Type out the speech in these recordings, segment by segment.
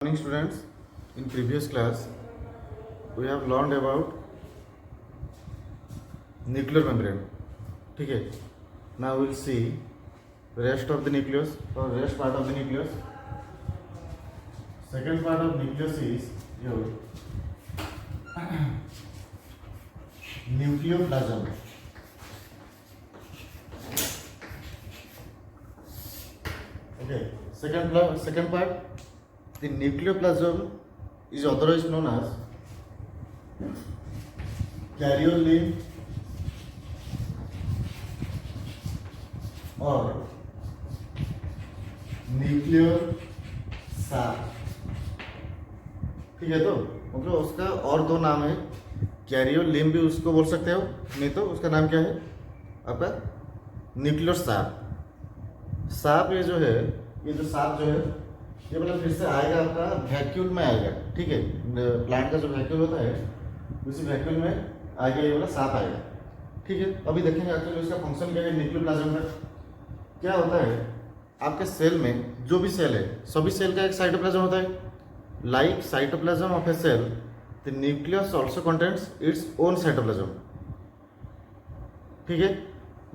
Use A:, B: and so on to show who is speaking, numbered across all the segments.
A: Morning students, in previous class we have learned about nuclear membrane. ठीक है. Now we'll see rest of the nucleus or rest part of the nucleus. Second part of nucleus is your nucleoplasm. Okay. Second part. The nucleoplasm is otherwise known as karyolim or nuclear साक. ठीक है, तो मतलब उसका और दो नाम है. कैरियोलिम भी उसको बोल सकते हो, नहीं तो उसका नाम क्या है आपका न्यूक्लियर साप. साप ये जो है, ये जो साप जो है ये मतलब फिर से आएगा आपका वैक्यूल में आएगा. ठीक है, प्लांट का जो वैक्यूल होता है उसी वैक्यूल में आएगा ये वाला सांप आएगा. ठीक है, अभी देखेंगे एक्चुअली इसका फंक्शन क्या है. न्यूक्लियोप्लाज्म का क्या होता है, आपके सेल में जो भी सेल है सभी सेल का एक साइटोप्लाज्म होता है. Like cytoplasm of a cell the nucleus also contains its own cytoplasm. ठीक है,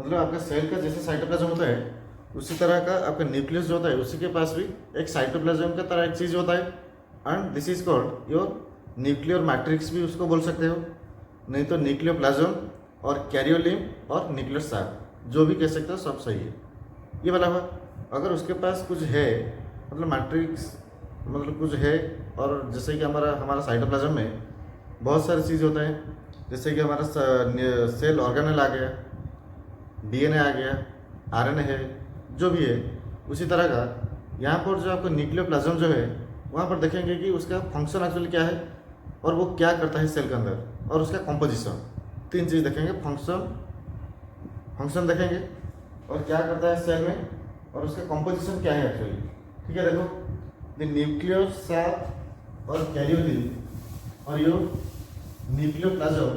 A: मतलब आपका सेल का जैसे साइटोप्लाज्म होता है उसी तरह का आपका न्यूक्लियस जो होता है उसी के पास भी एक साइटोप्लाज्म का तरह एक चीज़ होता है. And this is called your nuclear matrix भी उसको बोल सकते हो, नहीं तो न्यूक्लियोप्लाज्म और कैरियोलिम और न्यूक्लियर साक जो भी कह सकते हो सब सही है. ये वाला हुआ. अगर उसके पास कुछ है मतलब मैट्रिक्स मतलब कुछ है, और जैसे कि हमारा साइटोप्लाज्म में बहुत सारी चीज़ होता है, जैसे कि हमारा सेल ऑर्गेनेल आ गया, डीएनए आ गया, आरएनए है, जो भी है उसी तरह का यहाँ पर जो आपका न्यूक्लियोप्लाज्म जो है वहाँ पर देखेंगे कि उसका फंक्शन एक्चुअली क्या है और वो क्या करता है सेल के अंदर, और उसका कॉम्पोजिशन. तीन चीज़ देखेंगे. फंक्शन देखेंगे और क्या करता है सेल में, और उसका कॉम्पोजिशन क्या है एक्चुअली. ठीक है, देखो द न्यूक्लियर साक और कैरियोलिन और your nucleoplasm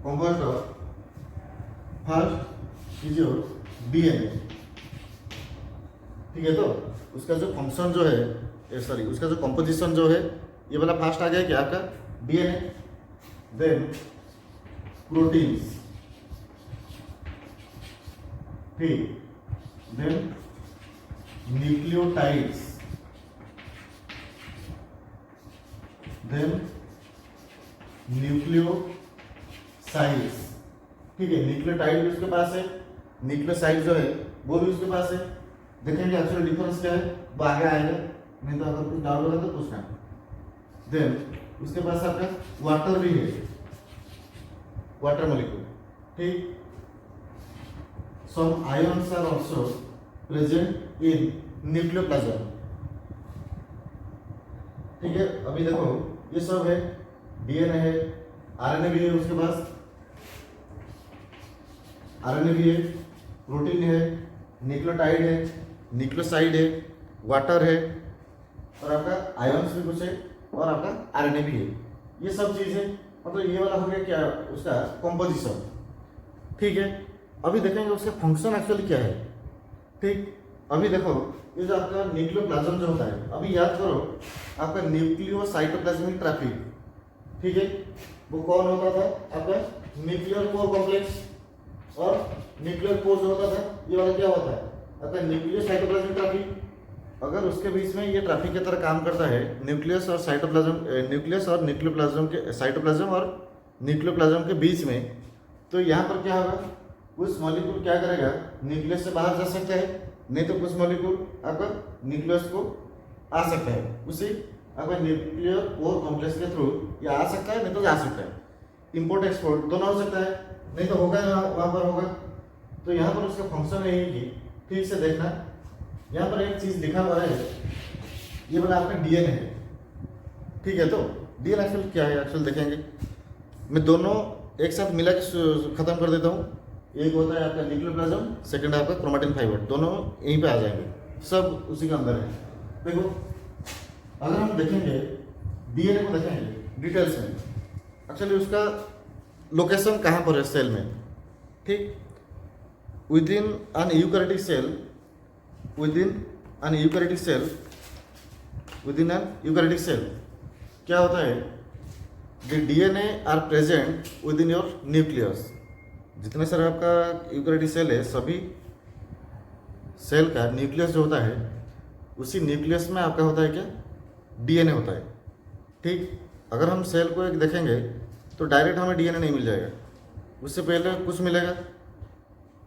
A: composed of first is your DNA. ठीक है, तो उसका जो फंक्शन जो है उसका जो कंपोजिशन जो है ये वाला फास्ट आ गया क्या आपका डीएनए. देन प्रोटीन्स, ठीक, देन न्यूक्लियोटाइड्स, देन न्यूक्लियोसाइड्स. ठीक है, न्यूक्लियोटाइड भी उसके पास है, न्यूक्लियोसाइड जो है वो भी उसके पास है. देखेंगे एक्चुअली डिफरेंस क्या है वो आगे आएगा, नहीं तो अगर कुछ डाउट होगा तो पूछना. देन उसके पास आपका वाटर भी है, वाटर मॉलिक्यूल. ठीक, some ions are also present in nucleoplasm. ठीक है, अभी देखो ये सब है, डीएनए है, आरएनए भी है उसके पास, आरएनए भी है, प्रोटीन है, न्यूक्लियोटाइड है, न्यूक्लियोसाइड है, वाटर है, और आपका आयंस भी कुछ है, और आपका आरएनए भी है. ये सब चीजें मतलब ये वाला हो गया क्या उसका कंपोजिशन. ठीक है, अभी देखेंगे उसका फंक्शन एक्चुअली क्या है. ठीक, अभी देखो ये जो आपका न्यूक्लियोप्लाज्म जो होता है, अभी याद करो आपका न्यूक्लियोसाइटोप्लाज्मिक ट्रैफिक. ठीक है, वो कौन होता था आपका न्यूक्लियर कोर कॉम्प्लेक्स और न्यूक्लियर पोर जो होता था, ये वाला क्या होता है आपका न्यूक्लियोसाइटोप्लाज्मिक ट्रैफिक. अगर उसके बीच में ये ट्रैफिक की तरह काम करता है न्यूक्लियस और न्यूक्लियोप्लाज्म के साइटोप्लाज्म और न्यूक्लियोप्लाज्म के बीच में, तो यहाँ पर क्या होगा कुछ मॉलिक्यूल क्या करेगा न्यूक्लियस से बाहर जा सकता है, नहीं तो कुछ मॉलिक्यूल आपका न्यूक्लियस को आ सकता है, उसी आपका न्यूक्लियर कोर कॉम्प्लेक्स के थ्रू ये आ सकता है, नहीं तो जा सकता है. इंपोर्ट एक्सपोर्ट दोनों हो सकता है, नहीं तो होगा वहाँ पर होगा. तो यहाँ पर उसका फंक्शन यही है कि ठीक से देखना, यहाँ पर एक चीज लिखा हुआ है, ये वाला आपका डीएनए है. ठीक है, तो डीएनए एक्चुअल क्या है एक्चुअल देखेंगे. मैं दोनों एक साथ मिला के खत्म कर देता हूँ. एक होता है आपका न्यूक्लियोप्लाज्म, सेकंड है आपका क्रोमेटिन फाइबर, दोनों यहीं पे आ जाएंगे, सब उसी के अंदर है. देखो अगर हम देखेंगे डीएनए को देखेंगे डिटेल्स में, एक्चुअली उसका लोकेशन कहाँ पर है सेल में. ठीक, within an eukaryotic cell within an eukaryotic cell. क्या होता है, the DNA are present within your nucleus. जितने सारे आपका यूकैरियोटिक सेल है, सभी सेल का न्यूक्लियस जो होता है, उसी न्यूक्लियस में आपका होता है क्या, डीएनए होता है। ठीक, अगर हम सेल को एक देखेंगे तो डायरेक्ट हमें डीएनए नहीं मिल जाएगा, उससे पहले कुछ मिलेगा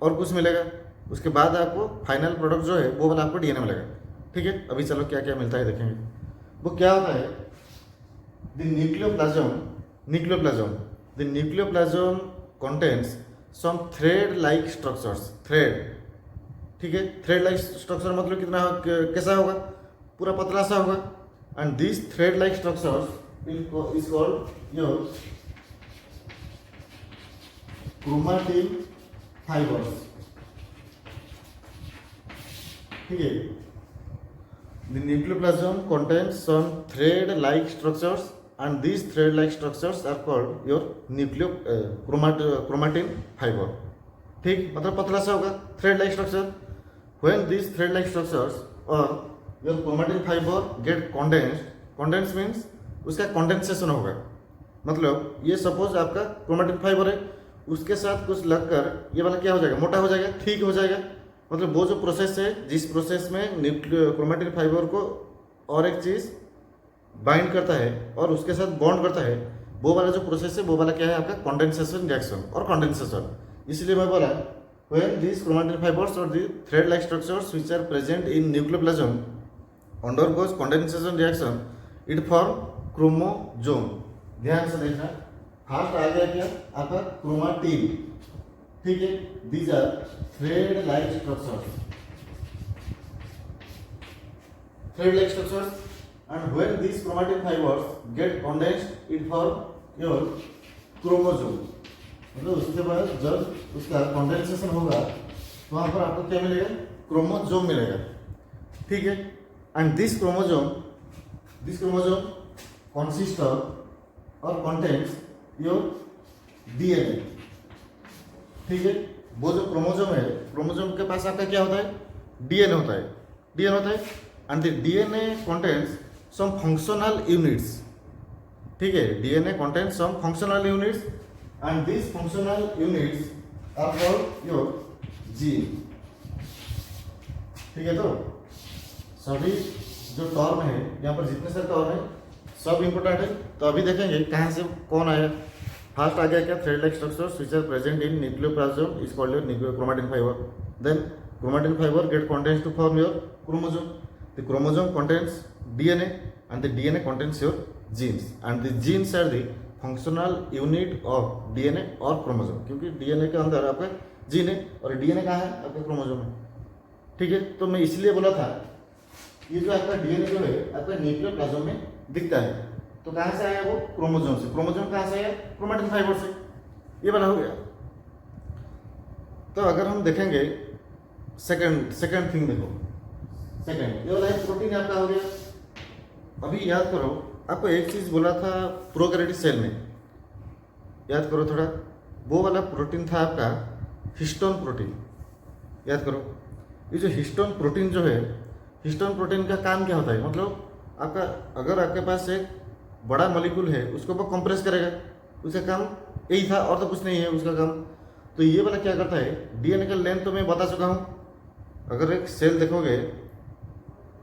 A: और कुछ मिलेगा, उसके बाद आपको फाइनल प्रोडक्ट जो है वो वाला आपको डीएनए मिलेगा। ठीक है, अभी चलो क्या क्या मिलता है देखेंगे। वो क्या होता है, the nucleoplasm contains some thread like structures. Thread, ठीक है, थ्रेड लाइक स्ट्रक्चर मतलब कितना कैसा होगा, पूरा पतला सा होगा। And this thread like structures is called your chromatin fibres. ठीक है, the nucleoplasm contains some thread like structures and these thread like structures are called your chromatin fiber। ठीक, मतलब पतला सा होगा, thread like structure. when these thread like structures or your chromatin fiber get condensed means उसका condensation होगा। मतलब ये suppose आपका क्रोमैटिन फाइबर है, उसके साथ कुछ लगकर ये वाला क्या हो जाएगा, मोटा हो जाएगा, ठीक हो जाएगा। मतलब वो जो प्रोसेस है, जिस प्रोसेस में क्रोमैटिन फाइबर को और एक चीज़ बाइंड करता है और उसके साथ बॉन्ड करता है, वो वाला जो प्रोसेस है वो वाला क्या है आपका कंडेंसेशन रिएक्शन और कंडेंसेशन। इसलिए मैं बोला when these chromatin fibers or the thread like structures which are present in nucleoplasm undergoes condensation reaction it form chromosome। ध्यान से देखना, फर्स्ट आ गया क्या आपका क्रोमाटिन। ठीक है, these are thread like structures, and when these chromatin fibers get condensed it form your chromosome। मतलब उसके बाद जब उसका कंडेंसेशन होगा तो वहाँ पर आपको क्या मिलेगा, क्रोमोजोम मिलेगा। ठीक है, and this chromosome consist of और कंटेन्स योर डीएनए। ठीक है, वो जो क्रोमोजोम है, क्रोमोजोम के पास आपका क्या होता है, डीएनए होता है and the DNA contains some functional units. ठीक है, DNA contains some functional units and these functional units are called your gene। ठीक है, तो सभी जो टर्म है यहाँ पर जितने सारे टर्म है सब इंपोर्टेंट है। तो अभी देखेंगे कहाँ से कौन आया। फर्स्ट आ गया क्या, thread like structures which are present in nucleoplasm is called your chromatin fibre. Then chromatin fibre get contains to form your chromosome. The chromosome contains DNA and the DNA contains your genes and the genes are the functional unit of DNA और chromosome, क्योंकि DNA के अंदर आपका gene है और DNA कहाँ है आपका क्रोमोजोम है। ठीक है, तो मैं इसलिए बोला था ये जो आपका डीएनए जो है आपका न्यूक्लियोप्लाज्म में दिखता है, तो कहाँ से आया वो, क्रोमोजोम से। क्रोमोजोम कहाँ से आया, क्रोमैटिन फाइबर से। ये वाला हो गया। तो अगर हम देखेंगे सेकंड थिंग देखो, सेकंड ये वाला है प्रोटीन आपका हो गया। अभी याद करो, आपको एक चीज़ बोला था प्रोकैरियोटिक सेल में, याद करो थोड़ा, वो वाला प्रोटीन था आपका हिस्टोन प्रोटीन। याद करो, ये जो हिस्टोन प्रोटीन जो है, हिस्टोन प्रोटीन का काम क्या होता है, मतलब आपका अगर आपके पास एक बड़ा मॉलिक्यूल है उसको वो कंप्रेस करेगा, उसका काम यही था और तो कुछ नहीं है उसका काम। तो ये वाला क्या करता है, डीएनए का लेंथ तो मैं बता चुका हूँ। अगर एक सेल देखोगे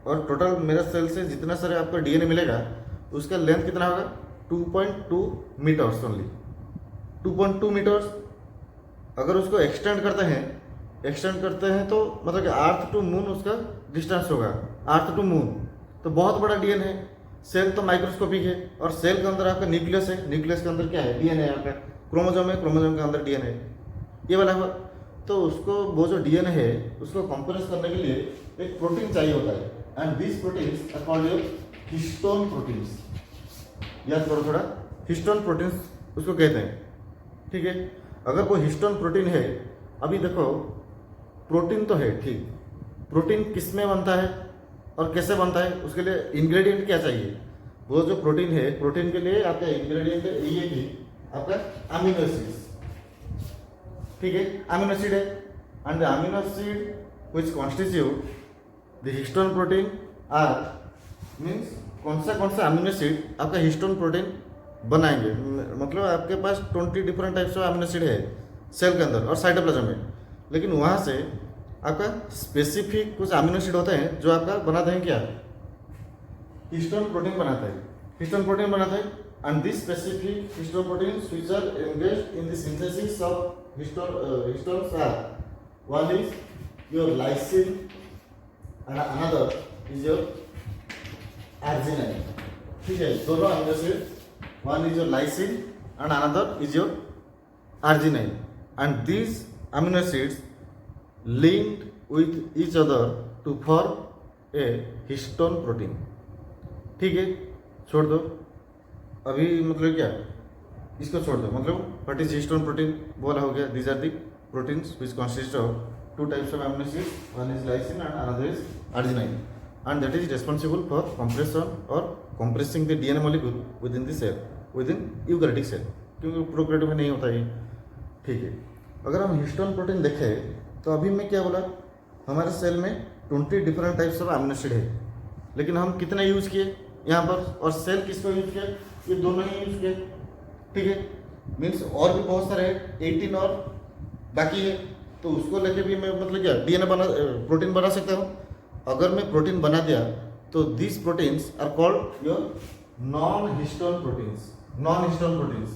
A: और टोटल मेरे सेल से जितना सारे आपको डीएनए मिलेगा उसका लेंथ कितना होगा, 2.2 मीटर्स ओनली, 2.2 मीटर्स। अगर उसको एक्सटेंड करते हैं तो मतलब कि अर्थ टू मून उसका डिस्टेंस होगा, अर्थ टू मून। तो बहुत बड़ा डीएनए है। सेल तो माइक्रोस्कोपिक है और सेल के अंदर आपका न्यूक्लियस है, न्यूक्लियस के अंदर क्या है, डीएनए है आपका, क्रोमोजोम है, क्रोमोजोम के अंदर डीएनए है, ये वाला हुआ। तो उसको वो जो डीएनए है उसको कंप्रेस करने के लिए एक प्रोटीन चाहिए होता है, and this proteins are called your histone proteins. याद करो थोड़ा, हिस्टोन प्रोटीन्स उसको कहते हैं। ठीक है, अगर कोई हिस्टोन प्रोटीन है, अभी देखो प्रोटीन तो है, ठीक, प्रोटीन किस में बनता है और कैसे बनता है, उसके लिए इंग्रेडिएंट क्या चाहिए। वो जो प्रोटीन है, प्रोटीन के लिए आपका इंग्रेडिएंट ये कि आपका अमीनो एसिड्स। ठीक है, अमीनो एसिड है, and the amino acid which constitute the histone protein are means कौन सा अमीनो एसिड आपका हिस्टोन प्रोटीन बनाएंगे। मतलब आपके पास 20 different types of amino acid है सेल के अंदर और साइटोप्लाज्म में, लेकिन वहाँ से आपका स्पेसिफिक कुछ अमीनो एसिड होते हैं जो आपका बनाते हैं क्या, हिस्टोन प्रोटीन बनाता है, हिस्टोन प्रोटीन बनाता है। And this specific histone proteins which are engaged in the synthesis of histones are, one is your lysine and another is your arginine। ठीक है, दोनों amino acid, one is your lysine and another is your arginine, and these amino acids linked with each other to form a histone protein। ठीक है, छोड़ दो अभी, मतलब क्या इसको छोड़ दो, मतलब व्हाट इज हिस्टोन प्रोटीन बोला हो गया। These are the proteins which consist of two types of amino acid, one is lysine and another is arginine, and that is responsible for compression और compressing the DNA molecule within the cell, within eukaryotic cell, क्योंकि prokaryote में नहीं होता ये। ठीक है, अगर हम हिस्टोन प्रोटीन देखें तो अभी मैं क्या बोला, हमारे सेल में 20 different types of amino acid है, लेकिन हम कितने यूज़ किए यहाँ पर, और सेल किसको यूज़ किया, ये दोनों ही यूज़ किए। ठीक है, मीन्स और भी बहुत सारे 18 और बाकी है, तो उसको लेके भी मैं मतलब क्या डीएनए बना प्रोटीन बना सकता हूँ। अगर मैं प्रोटीन बना दिया तो this proteins are called your non histone proteins. Non histone proteins,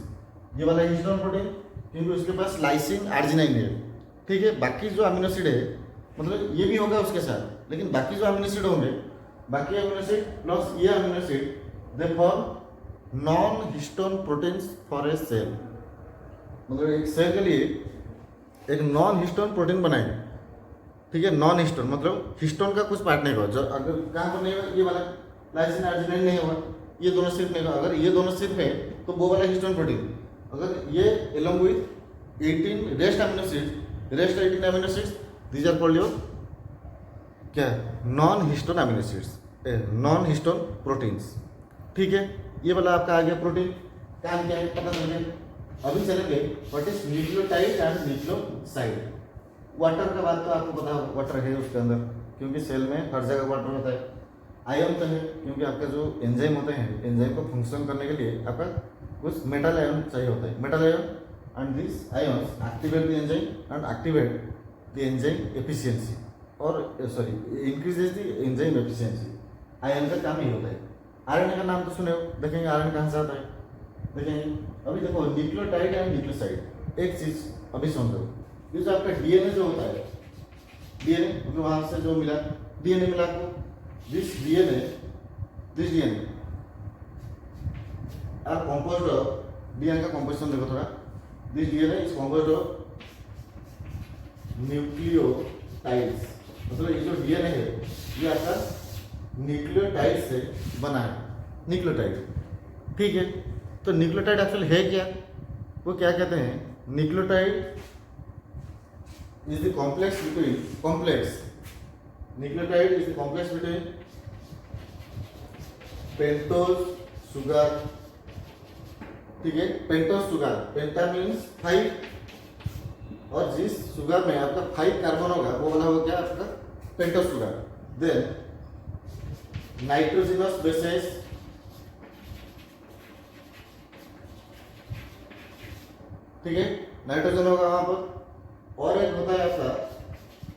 A: ये वाला हिस्टोन प्रोटीन क्योंकि उसके पास लाइसिन आर्जिनाइन है। ठीक है, बाकी जो अमीनो एसिड है मतलब ये भी होगा उसके साथ, लेकिन बाकी जो अमीनो एसिड होंगे, बाकी अमीनो एसिड प्लस ये amino acid they form non histone proteins for a cell. मतलब एक सेल के लिए एक नॉन हिस्टोन प्रोटीन बनाएंगे। ठीक है, नॉन हिस्टोन मतलब हिस्टोन का कुछ पार्ट नहीं होगा, जो अगर कहाँ पर नहीं होगा, ये वाला लाइसिन आर्जिनाइन नहीं होगा, ये दोनों सिर्फ नहीं होगा। अगर ये दोनों सिर्फ है तो वो वाला हिस्टोन प्रोटीन, अगर ये along with 18 rest amino acids, rest 18 amino acids, these are called your क्या, non histone amino acids, non histone proteins. ठीक है, ये वाला आपका आ गया प्रोटीन, काम क्या है पता चल गया। अभी चलेंगे what is nucleotide and nucleoside. Water का बात तो आपको पता है, वाटर है उसके अंदर, क्योंकि सेल में हर जगह वाटर होता है। आयन तो है, क्योंकि आपका जो एंजाइम होते हैं, एंजाइम को फंक्शन करने के लिए आपका कुछ मेटल आयन चाहिए होता है, metal ion, and this ions activate the enzyme and activate the enzyme efficiency, और sorry increases the enzyme efficiency. Ion का काम ही होता है। आरएनए का नाम तो सुने हो, देखेंगे आरएनए कहाँ से आता है, देखेंगे। अभी देखो न्यूक्लियोटाइड एंड न्यूक्लियोसाइड, एक चीज अभी समझो, ये जो आपका डीएनए जो होता है, डीएनए मतलब वहां से जो मिला, डीएनए मिला आपको, this DNA are composed of, DNA का कंपोजिशन देखो थोड़ा, this DNA is composed of nucleotides. मतलब ये जो डीएनए है ये आपका न्यूक्लियोटाइड से बना है, न्यूक्लियोटाइड। ठीक है, तो न्यूक्लियोटाइड एक्चुअली है क्या, वो क्या कहते हैं, nucleotide is the complex nucleotide is the complex between pentose sugar। ठीक है, पेंटोस सुगर, पेंटा मीन्स 5, और जिस सुगर में आपका 5 कार्बन होगा वो वाला होगा क्या आपका pentose sugar. Then nitrogenous bases, ठीक है, नाइट्रोजन होगा वहां पर, और एक होता है आपका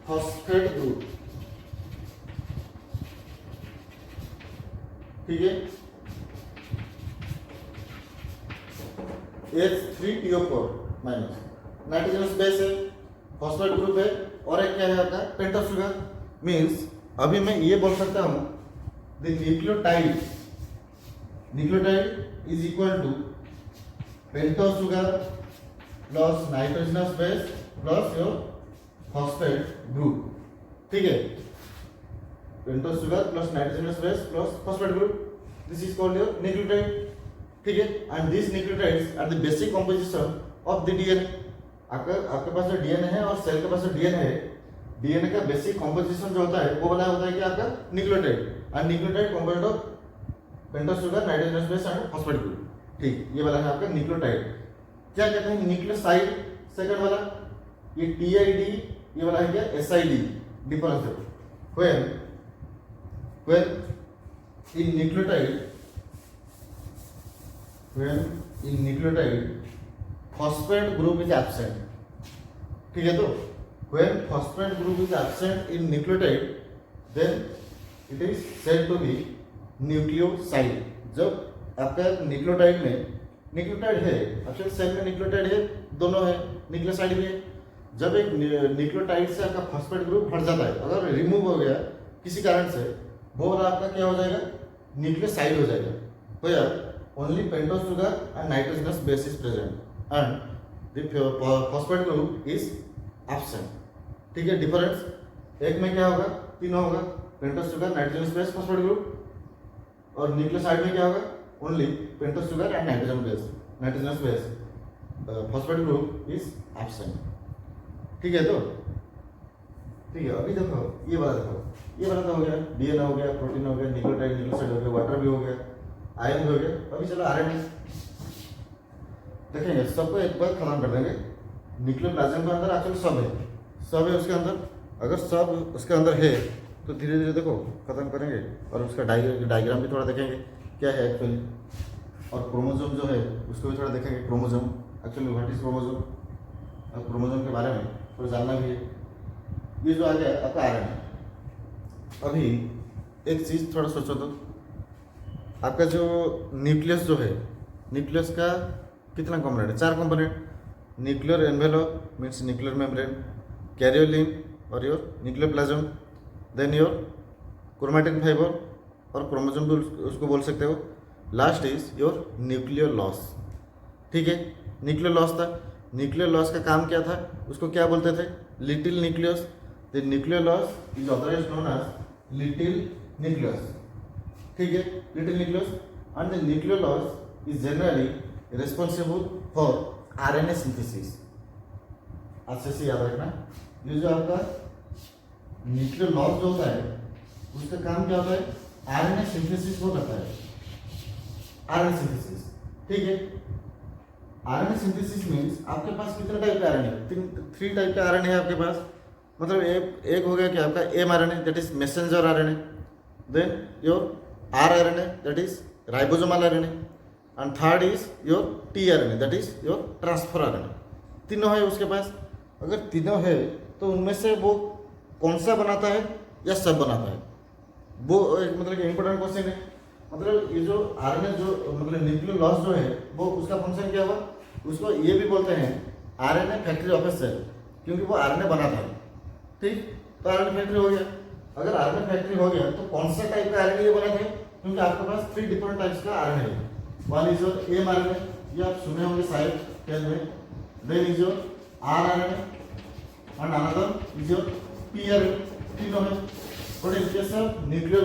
A: फॉस्फेट ग्रुप। ठीक है, H3PO4 माइनस, नाइट्रोजनस बेस है, फॉस्फेट ग्रुप है, और एक क्या है आपका पेंटोस सुगर। मीन्स अभी मैं ये बोल सकता हूं the nucleotide is equal to pentose sugar plus nitrogenous base plus your phosphate group. ठीक है, pentose sugar plus nitrogenous base plus phosphate group, this is called your nucleotide. ठीक है, and this nucleotides are the basic composition of the DNA. आपके पास जो DNA है और cell के पास जो डीएनए है, डीएनए का बेसिक कंपोजिशन जो होता है वो वाला होता है कि आपका nucleotide, and nucleotide composed of pentose sugar, nitrogenous base and phosphate group. ठीक, ये वाला है आपका न्यूक्लियोटाइड। क्या कहते हैं न्यूक्लियोसाइड, सेकंड वाला, ये टीआईडी, ये वाला है क्या एसआईडी, डिफरेंस है। When in nucleotide, when in nucleotide phosphate group is absent, ठीक है। तो when phosphate group is absent in nucleotide, then it is said to be nucleoside। जब आपका न्यूक्लियोटाइड में न्यूक्लियोटाइड है, एक्चुअली सेल में न्यूक्लियोटाइड है, दोनों है, न्यूक्लियोसाइड भी है। जब एक न्यूक्लियोटाइड से आपका फॉस्फेट ग्रुप हट जाता है, अगर रिमूव हो गया किसी कारण से, वो वाला आपका क्या हो जाएगा, न्यूक्लियोसाइड हो जाएगा। तो only pentose sugar and nitrogenous base is present and the phosphate group is absent. ठीक है, डिफरेंस एक में क्या होगा, तीनों होगा, pentose sugar, nitrogenous base, phosphate group. और न्यूक्लियोसाइड में क्या होगा, only pentose sugar and nitrogenous base, phosphate group is absent. ठीक है, तो ठीक है। अभी देखो ये वाला तो हो गया, डीएनए हो गया, प्रोटीन हो गया, न्यूक्लियोटाइड न्यूक्लियोसाइड हो गया, वाटर भी हो गया, आयन भी हो गया। अभी चलो आरएनए देखेंगे, सबको एक बार खत्म कर देंगे। न्यूक्लियोप्लाज्म के अंदर एक्चुअली सब है उसके अंदर। अगर सब उसके अंदर है तो धीरे धीरे देखो खत्म करेंगे, और उसका डायग्राम भी थोड़ा देखेंगे क्या है एक्चुअली। और क्रोमोसोम जो है उसको भी थोड़ा देखेंगे, chromosome actually what is chromosome, और क्रोमोसोम के बारे में थोड़ा जानना भी है। ये जो आ गया आपका आरएनए। अभी एक चीज़ थोड़ा सोचो तो, आपका जो न्यूक्लियस जो है, न्यूक्लियस का कितना कंपोनेंट है, 4 component. Nuclear envelope means nuclear membrane, karyolin और your nucleoplasm, then your chromatin fibre और क्रोमोसोम भी उसको बोल सकते हो। Last is your nucleolus. ठीक है, न्यूक्लियर लॉस था। न्यूक्लियर लॉस का काम क्या था, उसको क्या बोलते थे, little nucleus. The nucleolus is otherwise known as little nucleus. ठीक है, little nucleus. And the nucleolus is generally responsible for RNA synthesis. अच्छे से याद रखना, ये जो आपका न्यूक्लियर लॉस जो होता है उसका काम क्या होता है, आरएनए सिंथेसिस को करता है, आरएनए सिंथेसिस। ठीक है, आरएनए सिंथेसिस मीन्स आपके पास कितने टाइप का आरएनए, 3 टाइप का आरएनए है आपके पास। मतलब एक हो गया कि आपका M RNA, that is messenger RNA, then your R RNA, that is ribosomal RNA, and third is your T RNA, that is your transfer RNA. तीनों है उसके पास। अगर तीनों है तो उनमें से वो कौन सा बनाता है या सब बनाता है, वो मतलब इम्पोर्टेंट क्वेश्चन है। मतलब ये जो आरएनए जो मतलब न्यूक्लियर लॉस जो है वो उसका फंक्शन क्या हुआ, उसको ये भी बोलते हैं RNA factory of a cell, क्योंकि वो आरएनए बनाता है। ठीक, तो आरएनए फैक्ट्री हो गया। अगर आरएनए फैक्ट्री हो गया तो कौन सा टाइप का आरएनए ये बनाता है, क्योंकि आपके पास 3 डिफरेंट टाइप्स का आरएनए है। One is your M RNA, ये आप सुने होंगे शायद टेल में, then is your R RNA and another is your P RNA. तीनों है। But in case of nuclear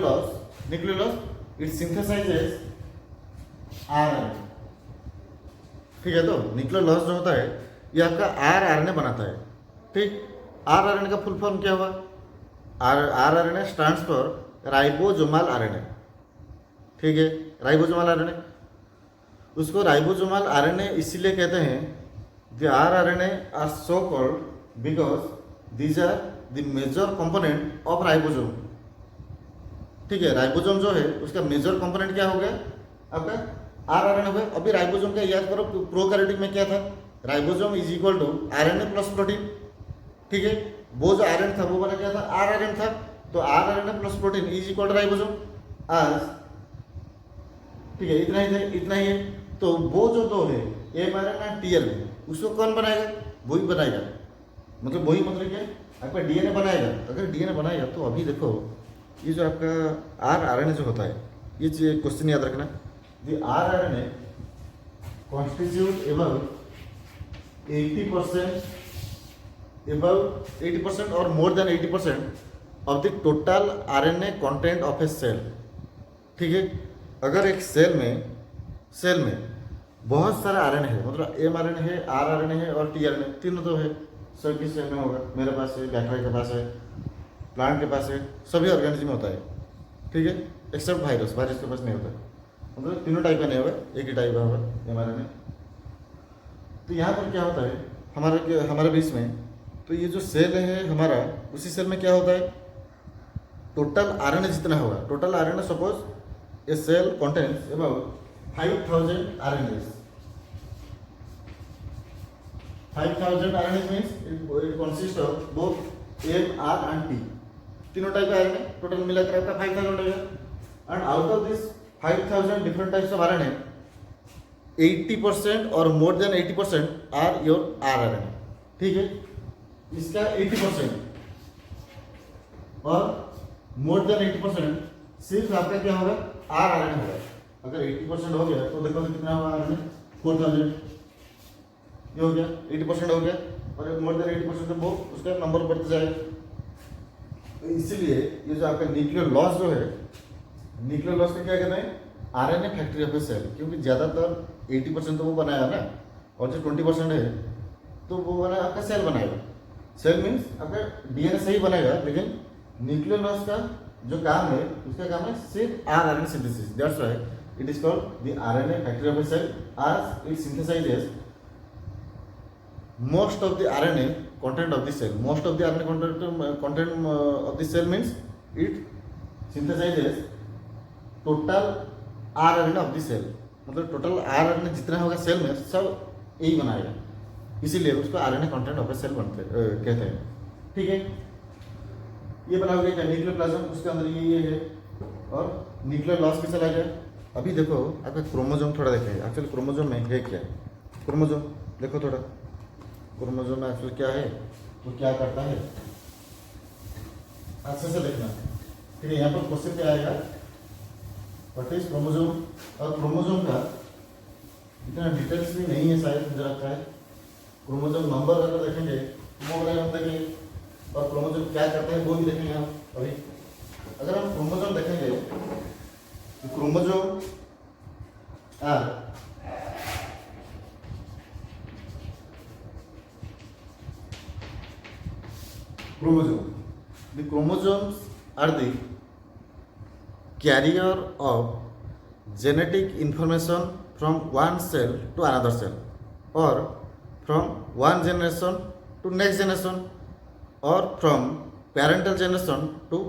A: loss it synthesizes RNA. ठीक है, तो न्यूक्लियर लॉस जो होता है ये आपका आर आरएनए बनाता है। ठीक, आर आरएनए का फुल फॉर्म क्या हुआ, R RNA stands for ribosomal RNA. ठीक है, राइबोसोमल आरएनए, उसको राइबोसोमल आरएनए इसीलिए कहते हैं, the R RNA are so called because these are the major component of ribosome. ठीक है, राइबोसोम जो है उसका मेजर कंपोनेंट क्या हो गया आपका आर आरएनए हो गया। अभी राइबोसोम का याद करो, प्रोकैरियोटिक में क्या था, ribosome is equal to RNA plus protein. ठीक है, वो जो आरएनए था वो वाला क्या था, आर आरएनए था। तो R RNA plus protein is equal to ribosome आज। ठीक है, इतना ही है। तो वो जो दो है एम आरएनए टी आरएनए, उसको कौन बनाएगा, वही बनाएगा। मतलब वही मतलब क्या, आपका डीएनए बनाएगा। अगर डीएनए बनाएगा तो अभी देखो ये जो आपका आर आरएनए जो होता है, ये क्वेश्चन याद रखना, the R RNA constitute about 80% or more than 80% of the total RNA content of a cell. ठीक है, अगर एक सेल में बहुत सारे आरएनए है, मतलब एम आरएनए है, आर आरएनए है और टी आरएनए, तीनों तो है। सभी सेल में होगा, मेरे पास है, बैक्टीरिया के पास है, प्लांट के पास है, सभी ऑर्गेनिज्म में होता है। ठीक है, एक्सेप्ट वायरस के पास नहीं होता। मतलब तीनों टाइप का नहीं होगा, एक ही टाइप का होगा एम आरएनए। तो यहाँ पर क्या होता है हमारे बीच में, तो ये जो सेल है हमारा, उसी सेल में क्या होता है, टोटल आरएनए जितना होगा, total RNA suppose a cell contains about 5000 RNAs. 5000 RNAs means it consists of both M, R and T. तीनों टाइप का RNA टोटल मिलाकर आपका 5000 हो गया. And out of this 5000 different types of RNA, 80% और more than 80% are your rRNA. ठीक है, इसका 80% और मोर देन 80% सिर्फ आपका क्या होगा rRNA होगा. अगर 80% हो गया तो देखो तो कितना होगा RNA 4000. ये हो गया 80% हो गया और मोर देन 80% तो वो उसका नंबर बढ़ता जाएगा. तो इसीलिए ये जो आपका न्यूक्लियर लॉस जो है, न्यूक्लियर लॉस का क्या कहते हैं RNA factory of a cell. क्योंकि ज़्यादातर 80% तो वो बनाया ना और जो 20% है तो वो बना आपका सेल बनाएगा. सेल मीन्स आपका डीएनए सही बनेगा, लेकिन न्यूक्लियर लॉस का जो काम है उसका काम है सिर्फ RNA synthesis. That's why it is called the RNA factory of a cell as it synthesizes most of the RNA content of the cell. Most of the RNA content of the cell means it synthesizes total RNA of the cell. मतलब total RNA जितना होगा cell में सब यही बनाएगा, इसीलिए उसको RNA content of a cell कहते हैं. ठीक है, ये बना हो गया न्यूक्लियर प्लाज्म, उसके अंदर ये है. और न्यूक्लियर लॉस भी चला गया. अभी देखो आपका क्रोमोजोम थोड़ा देखेंगे. एक्चुअली क्रोमोजोम में है क्या. क्रोमोजोम देखो थोड़ा, क्रोमोजोम में एक्चुअली क्या है, वो क्या करता है अच्छे से देखना. ठीक है, यहाँ पर क्वेश्चन क्या आएगा, व्हाट इज क्रोमोजोम. और क्रोमोजोम का इतना डिटेल्स भी नहीं है शायद, मुझे लगता है. क्रोमोजोम नंबर अगर देखेंगे वो वगैरह हम देखेंगे, और क्रोमोजोम क्या करता है वो भी देखेंगे हम. अभी अगर हम क्रोमोजोम देखेंगे तो chromosome the chromosomes are the carrier of genetic information from one cell to another cell, or from one generation to next generation, or from parental generation to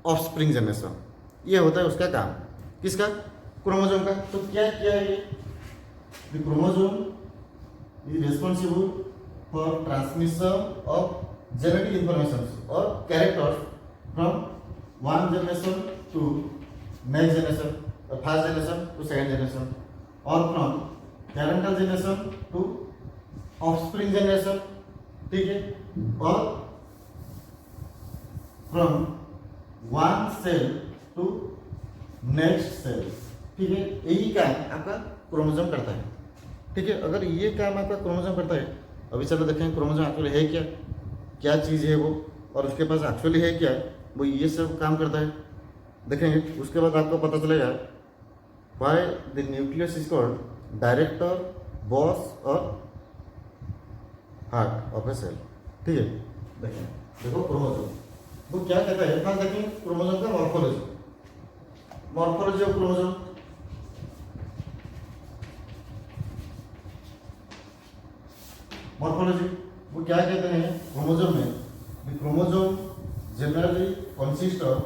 A: offspring generation. ये होता है उसका काम. किसका, क्रोमोजोम का. तो क्या किया है ये, the chromosome is responsible for transmission of genetic information or characters from one generation to next generation, or first generation to second generation, or from parental generation to offspring generation. ठीक है, और from one cell to next cell. ठीक है, यही काम आपका chromosome करता है. ठीक है, अगर ये काम आपका क्रोमोजोम करता है, अभी चलो देखें क्रोमोजोम एक्चुअली है क्या, क्या चीज़ है वो, और उसके पास एक्चुअली है क्या, वो ये सब काम करता है. देखेंगे उसके बाद आपको पता चलेगा why the nucleus is called director, boss और हार्ट ऑफ ए सेल. ठीक है, देखें देखो क्रोमोजोम वो क्या कहता है. फर्स्ट देखेंगे क्रोमोजोम का morphology. Morphology of chromosome, morphology वो क्या कहते हैं क्रोमोजोम में. The chromosome generally consist of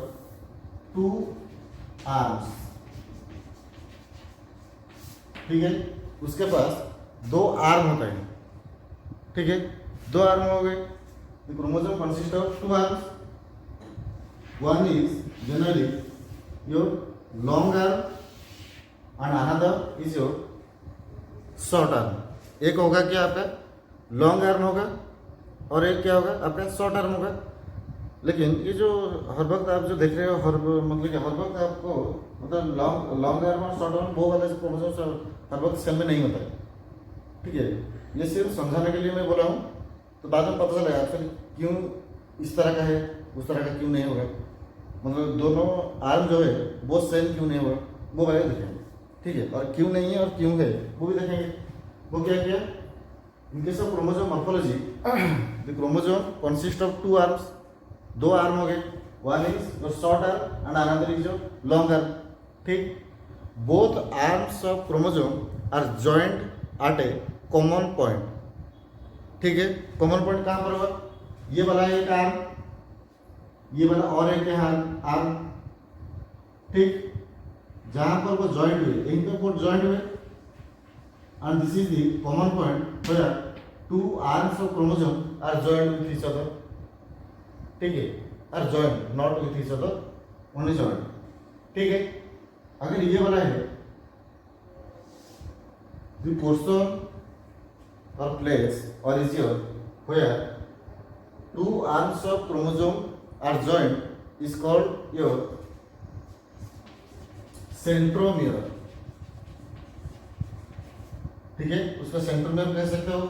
A: 2 arms. ठीक है, उसके पास 2 आर्म होता है. ठीक है, 2 आर्म हो गए. The chromosome consist of 2 arms. One is generally your long arm and another is your short arm. एक होगा क्या आपका लॉन्ग आर्म होगा और एक क्या होगा आपका शॉर्ट आर्म होगा. लेकिन ये जो हर वक्त आप जो देख रहे हो मतलब कि हर वक्त आपको मतलब लॉन्ग आर्म और शॉर्ट आर्म वो वाला क्रोमोसोम हर वक्त सेल में नहीं होता है. ठीक है, ये सिर्फ समझाने के लिए मैं बोला हूँ. तो बाद में पता चलेगा फिर क्यों इस तरह का है, उस तरह का क्यों नहीं होगा. मतलब दोनों आर्म जो है वो सेम क्यों नहीं होगा वो वाले देखेंगे. ठीक है, और क्यों नहीं है और क्यों है वो भी देखेंगे. वो क्या किया, in case of chromosome morphology, the chromosome consists of 2 arms. 2 arm हो गए. One is your short arm and another is your long arm. ठीक, both arms of chromosome are joint at a common point. ठीक है, common point कहाँ पर होगा, ये वाला एक आर्म, ये वाला और एक आर्म. ठीक, जहाँ पर वो जॉइंट हुए, यहीं पे वो जॉइंट हुए, and this is the common point where two arms of chromosome are joined with each other. ठीक है, are joined, not with each other, only joined. ठीक है, अगर ये वाला है the portion or place or region where two arms of chromosome are joined is called your centromere. ठीक है, उसका सेंट्रोमियर कह सकते हो,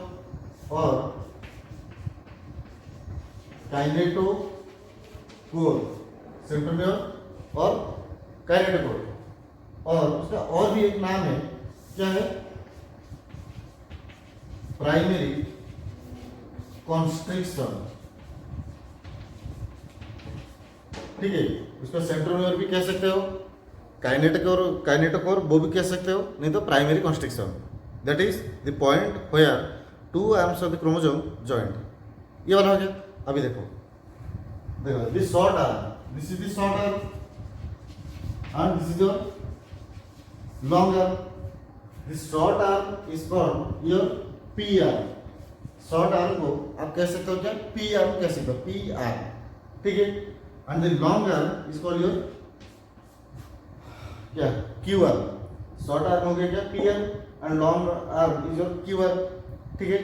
A: और काइनेटोकोर, सेंट्रोमियर और काइनेटोकोर, और उसका और भी एक नाम है, क्या है, प्राइमरी कॉन्स्ट्रिक्शन। ठीक है, उसका सेंट्रोमियर भी कह सकते हो, काइनेटोकोर वो भी कह सकते हो, नहीं तो primary constriction, that is the point where two arms of the chromosome joint. ये वाला हो गया। अभी देखो this short arm, this is the short arm and this is your long arm. This short arm is called your P arm. Short arm को आप कह सकते हो क्या, पी आर्म कह सकते हो, पी आर्म। ठीक है, and the long arm is called your क्या, क्यू आर्म। शॉर्ट आर्म हो गया क्या, P arm, and long arm is your Q arm. ठीक है,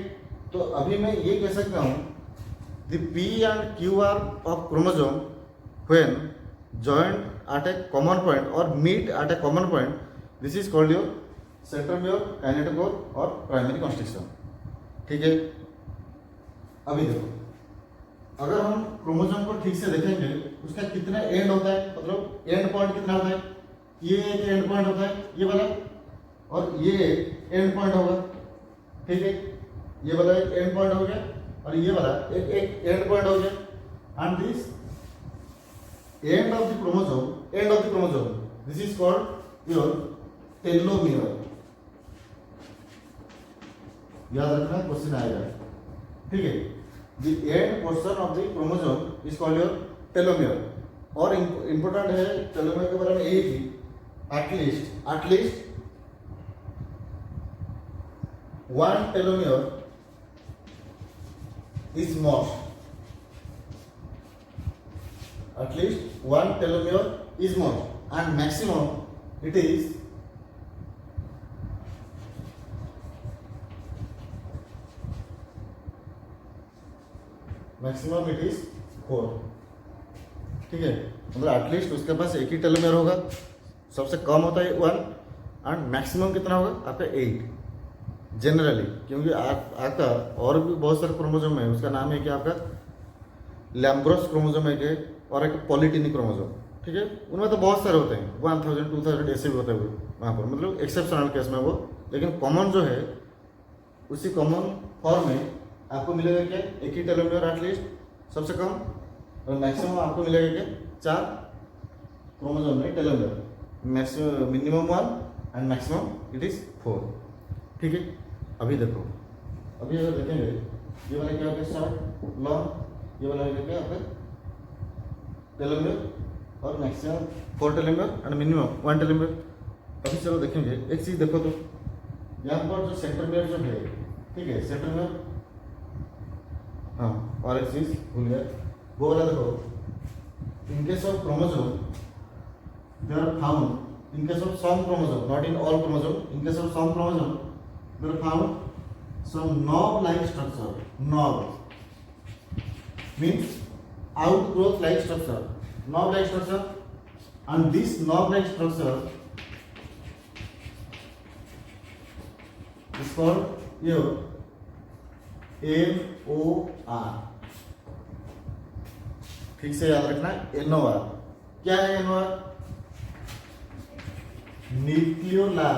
A: तो अभी मैं ये कह सकता हूँ the P and Q arm of chromosome when joint at a common point और meet at a common point, this is called your centromere, kinetochore और प्राइमरी कॉन्स्ट्रिक्शन। ठीक है, अभी देखो अगर हम क्रोमोसोम को ठीक से देखेंगे उसका कितना एंड होता है, मतलब एंड पॉइंट कितना होता है, ये एक एंड पॉइंट होता है ये वाला, और ये एक एंड पॉइंट होगा। ठीक है, ये वाला एक एंड पॉइंट हो गया और ये वाला एक एंड पॉइंट हो गया, and this and of the chromosome, this is called your telomere. याद रखना, क्वेश्चन आएगा। ठीक है, the end portion of the chromosome is called your telomere. और इंपॉर्टेंट है टेलोमियर के बारे में यही थी, at least one telomere is most, at least one telomere is most, and maximum it is four. ठीक है, मतलब एटलीस्ट उसके पास एक ही टेलोमियर होगा, सबसे कम होता है 1, एंड मैक्सिमम कितना होगा आपका 8 जनरली, क्योंकि आपका और भी बहुत सारे क्रोमोसोम है। उसका नाम है कि आपका लैम्ब्रोस क्रोमोसोम है और एक पॉलीटिनी क्रोमोसोम। ठीक है, उनमें तो बहुत सारे होते हैं, 1000 2000 ऐसे भी होते हैं वहाँ पर, मतलब एक्सेप्शनल केस में वो। लेकिन कॉमन जो है उसी कॉमन फॉर्म में आपको मिलेगा क्या, एक ही टेलोमियर एटलीस्ट सबसे कम, और मैक्सिमम आपको मिलेगा क्या 4 क्रोमोसोम में telomere, maximum minimum 1 and maximum it is 4। ठीक है, अभी देखो, अभी अगर देखेंगे ये वाला क्या होगा, शॉर्ट लॉन्ग, ये वाला होगा क्या आपका टेलोमियर, और maximum 4 telomere and minimum 1 telomere. अभी चलो देखेंगे एक चीज देखो, तो यहाँ पर जो सेंट्रोमियर जो है, ठीक है सेंट्रोमियर, हाँ, और एक चीज भूल गया, वो वाला देखो, in case of chromosome they are found in case of some chromosome, not in all chromosome, in case of some chromosome there are found some knob-like structure. Knob means outgrowth like structure, knob-like structure, and this knob-like structure is called your NOR. ठीक से याद रखना, NOR क्या है? NOR nucleolar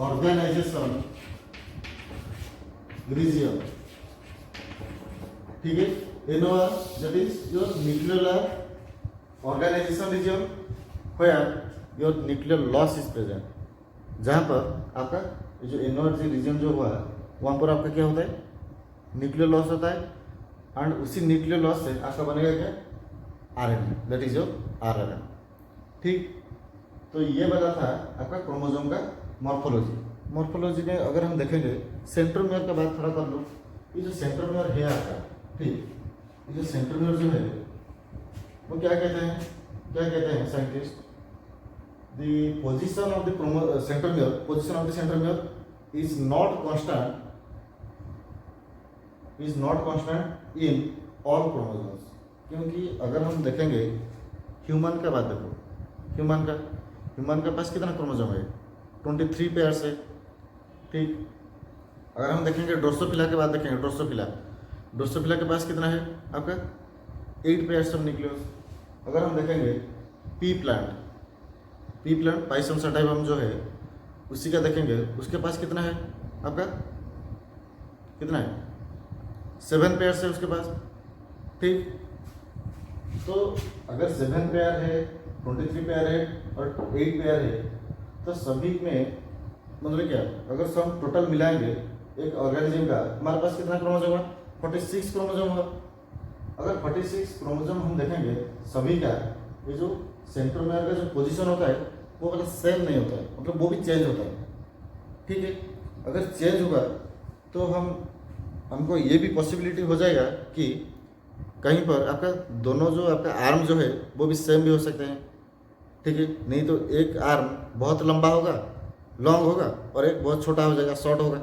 A: organization region. ठीक है, NOR that is your nuclear organization region where your nuclear loss is present। जहाँ पर आपका ये जो NOR रीजन जो हुआ है वहाँ पर आपका क्या होता है, न्यूक्लियर लॉस होता है, एंड उसी न्यूक्लियर लॉस से आपका बनेगा क्या, RNA, that is your RNA. ठीक, तो ये वाला था आपका क्रोमोसोम का मॉर्फोलॉजी। मॉर्फोलॉजी में अगर हम देखेंगे सेंट्रोमियर का बात थोड़ा कर लो। ये जो सेंट्रोमियर है आपका, ठीक, ये जो सेंट्रोमियर जो है वो क्या कहते हैं scientist, the position of the centromere, position of the centromere is not constant in all chromosomes। क्योंकि अगर हम देखेंगे ह्यूमन का बात देखो, ह्यूमन के पास कितना क्रोमोसोम है, 23 पेयर्स है। ठीक, अगर हम देखेंगे ड्रोसोफिला के बाद देखेंगे, ड्रोसोफिला के पास कितना है आपका 8 पेयर्स ऑफ न्यूक्लियस। अगर हम देखेंगे पी प्लांट पाइसम सटाइवम जो है उसी का देखेंगे, उसके पास कितना है आपका, कितना है 7 पेयर्स है उसके पास। ठीक, तो अगर 7 पेयर है, 23 पेयर है और 8 पेयर है, तो सभी में मतलब क्या, अगर सब टोटल मिलाएंगे एक ऑर्गेनिज्म का, हमारे पास कितना क्रोमोसोम है, 46 क्रोमोसोम होगा। अगर 46 क्रोमोसोम हम देखेंगे सभी का, ये जो सेंट्रोमियर का जो पोजीशन होता है वो मतलब सेम नहीं होता है, मतलब वो भी चेंज होता है। ठीक है, अगर चेंज होगा तो हमको ये भी पॉसिबिलिटी हो जाएगा कि कहीं पर आपका दोनों जो आपका आर्म जो है वो भी सेम भी हो सकते हैं। ठीक है, नहीं तो एक आर्म बहुत लंबा होगा, लॉन्ग होगा, और एक बहुत छोटा हो जाएगा, शॉर्ट होगा,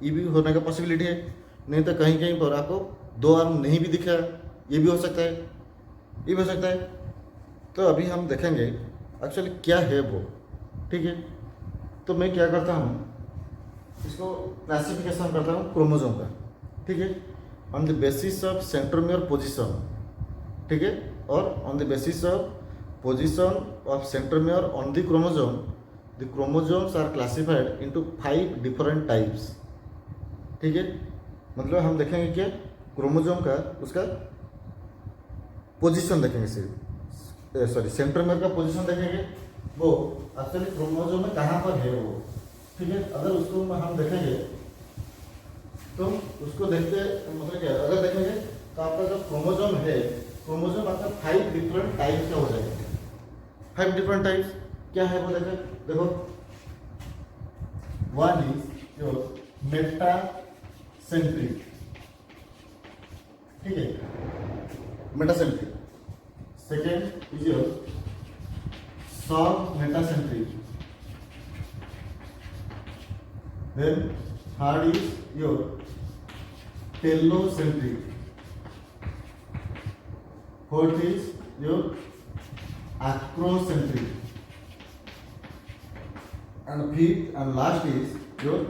A: ये भी होने का पॉसिबिलिटी है। नहीं तो कहीं कहीं पर आपको 2 आर्म नहीं भी दिखेगा, ये भी हो सकता है, ये भी हो सकता है। तो अभी हम देखेंगे एक्चुअली क्या है वो। ठीक है, तो मैं क्या करता हूँ, इसको क्लासिफिकेशन करता हूँ क्रोमोसोम का। ठीक है, on the basis of centromere position. ठीक है, और on the basis of position of centromere on the chromosomes are classified into 5 different types. ठीक है, मतलब हम देखेंगे क्या, क्रोमोसोम का उसका पोजीशन देखेंगे, सेंट्रोमियर का पोजीशन देखेंगे, वो एक्चुअली क्रोमोसोम में कहाँ पर है वो। ठीक है, अगर उसको हम देखेंगे तो उसको देखते मतलब क्या, अगर देखेंगे तो आपका जो क्रोमोसोम है, क्रोमोसोम आपका 5 डिफरेंट टाइप्स का हो जाएगा। 5 डिफरेंट टाइप्स क्या है वो देखो, वन इज योर मेटासेंट्रिक। ठीक है, metacentric. Second is your sub metacentric. Then third is your telocentric. Fourth is your acrocentric, and fifth and last is your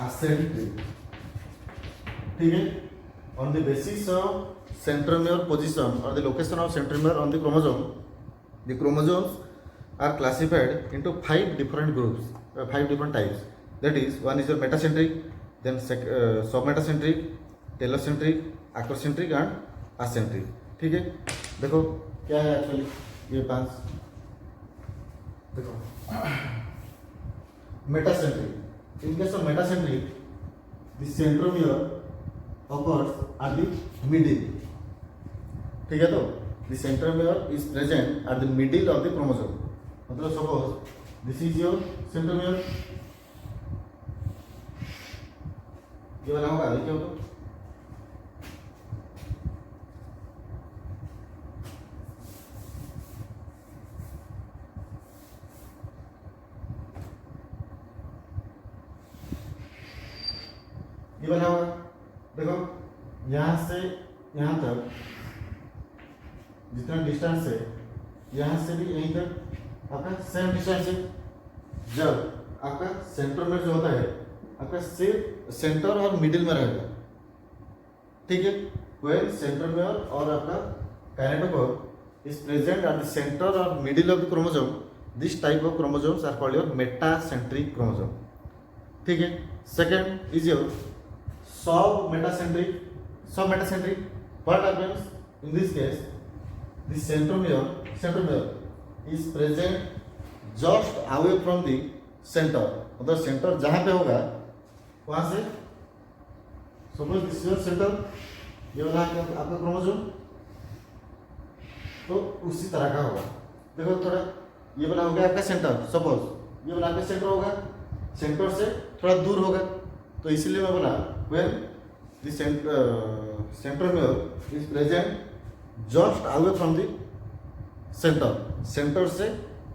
A: acentric. ठीक है, on the basis of centromere position or the location of centromere on the chromosome, the chromosomes are classified into 5 different groups, 5 different types. That is, one is your metacentric, then submetacentric, telocentric, acrocentric and acentric. ठीक है, देखो क्या है actually ये 5, देखो metacentric. In case of metacentric the centromere occurs at the middle। ठीक है, तो the centromere is present at the middle of the chromosome. मतलब suppose this is your centromere, ये वाला होगा, देखिए तो ये बना होगा। देखो यहाँ से यहाँ तक जितना डिस्टेंस है, यहाँ से भी यहीं तक आपका सेम डिस्टेंस है। जब आपका सेंट्रोमियर जो होता है आपका सिर्फ सेंटर और मिडिल में रहेगा। ठीक है, व्हेन सेंट्रोमियर और आपका kinetochore is present at the centre और middle of the chromosome, this type of chromosomes are called your metacentric chromosome. ठीक है, second is your submetacentric। What happens in this case? The centromere is present just away from the center। मतलब centre जहाँ पे होगा वहाँ से, suppose this is centre, ये वाला आपका क्रोमोसोम, तो उसी तरह का होगा। देखो थोड़ा ये वाला हो गया आपका सेंटर, सपोज ये वाला आपका सेंटर होगा, सेंटर से थोड़ा दूर होगा, तो इसीलिए मैं बोला when the centromere is present just away from the centre, centre से